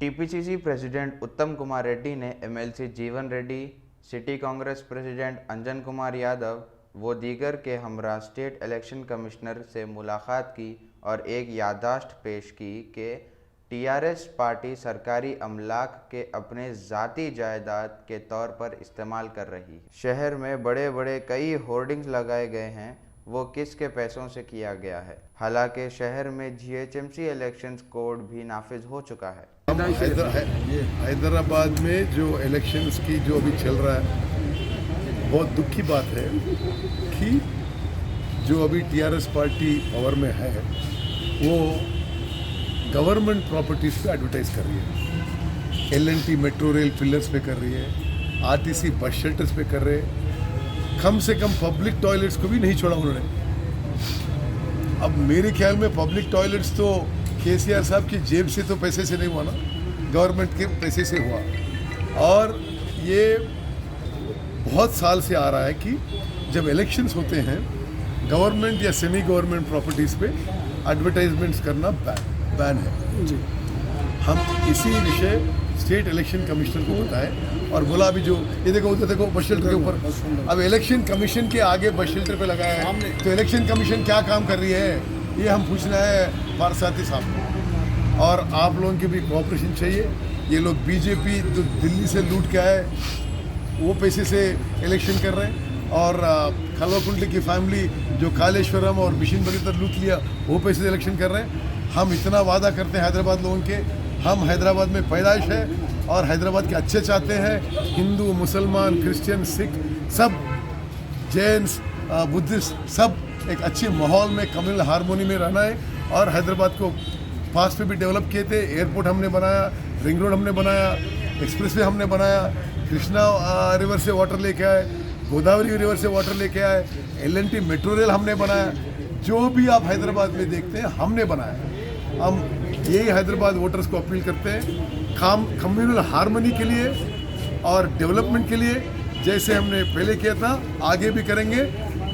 TPCC president उत्तम कुमार रेड्डी ने MLC जीवन रेड्डी, सिटी कांग्रेस प्रेसिडेंट अंजन कुमार यादव व दीगर के हमरा स्टेट इलेक्शन कमिश्नर से मुलाकात की और एक याददाश्त पेश की कि टीआरएस पार्टी सरकारी अमलाक के अपने ज़ाती जायदाद के तौर पर इस्तेमाल कर रही है। शहर में बड़े बड़े कई होर्डिंग्स लगाए गए हैं, वो किसके पैसों से किया गया है। हालांकि शहर में जीएचएमसी इलेक्शंस कोड भी नाफिज हो चुका है। हैदराबाद में जो इलेक्शंस की जो अभी चल रहा है, बहुत दुख की बात है कि जो अभी टीआरएस पार्टी पावर में है वो गवर्नमेंट प्रॉपर्टीज पे एडवर्टाइज कर रही है। एलएनटी मेट्रो रेल पिलर्स पे कर रही है, आरटीसी बस शेल्टर्स पे कर रहे हैं। कम से कम पब्लिक टॉयलेट्स को भी नहीं छोड़ा उन्होंने। अब मेरे ख्याल में पब्लिक टॉयलेट्स तो केसीआर साहब की जेब से तो पैसे से नहीं हुआ ना, गवर्नमेंट के पैसे से हुआ। और ये बहुत साल से आ रहा है कि जब इलेक्शंस होते हैं गवर्नमेंट या सेमी गवर्नमेंट प्रॉपर्टीज पे एडवर्टाइजमेंट्स करना बैन है। हम इसी विषय स्टेट इलेक्शन कमिश्नर को बताएं और बोला अभी जो ये देखो उधर देखो बस शेल्टर के ऊपर अब इलेक्शन कमीशन के आगे बस शेल्टर पे लगाया है, तो इलेक्शन कमीशन क्या काम कर रही है ये हम पूछना है पारसाती साहब को। और आप लोगों की भी कोऑपरेशन चाहिए। ये लोग बीजेपी जो दिल्ली से लूट के आए वो पैसे से इलेक्शन कर रहे हैं, और खलवाकुंडली की फैमिली जो कालेश्वरम और मिशन बगी तक लूट लिया वो पैसे से इलेक्शन कर रहे हैं। हम इतना वादा करते हैं हैदराबाद लोगों के, हम हैदराबाद में पैदाइश है और हैदराबाद के अच्छे चाहते हैं। हिंदू, मुसलमान, क्रिश्चियन, सिख सब, जैन्स, बुद्धिस्ट सब एक अच्छे माहौल में कम्युनल हारमोनी में रहना है। और हैदराबाद को पास पे भी डेवलप किए थे, एयरपोर्ट हमने बनाया, रिंग रोड हमने बनाया, एक्सप्रेसवे हमने बनाया, कृष्णा रिवर से वाटर लेके आए, गोदावरी रिवर से वाटर लेके आए, एलएनटी मेट्रो रेल हमने बनाया। जो भी आप हैदराबाद में देखते हैं हमने बनाया। हम यही हैदराबाद वोटर्स को अपील करते हैं, काम कम्युनल हारमोनी के लिए और डेवलपमेंट के लिए जैसे हमने पहले किया था आगे भी करेंगे।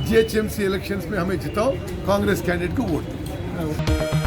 जीएचएमसी इलेक्शंस में हमें जिताओ, कांग्रेस कैंडिडेट को वोट दो।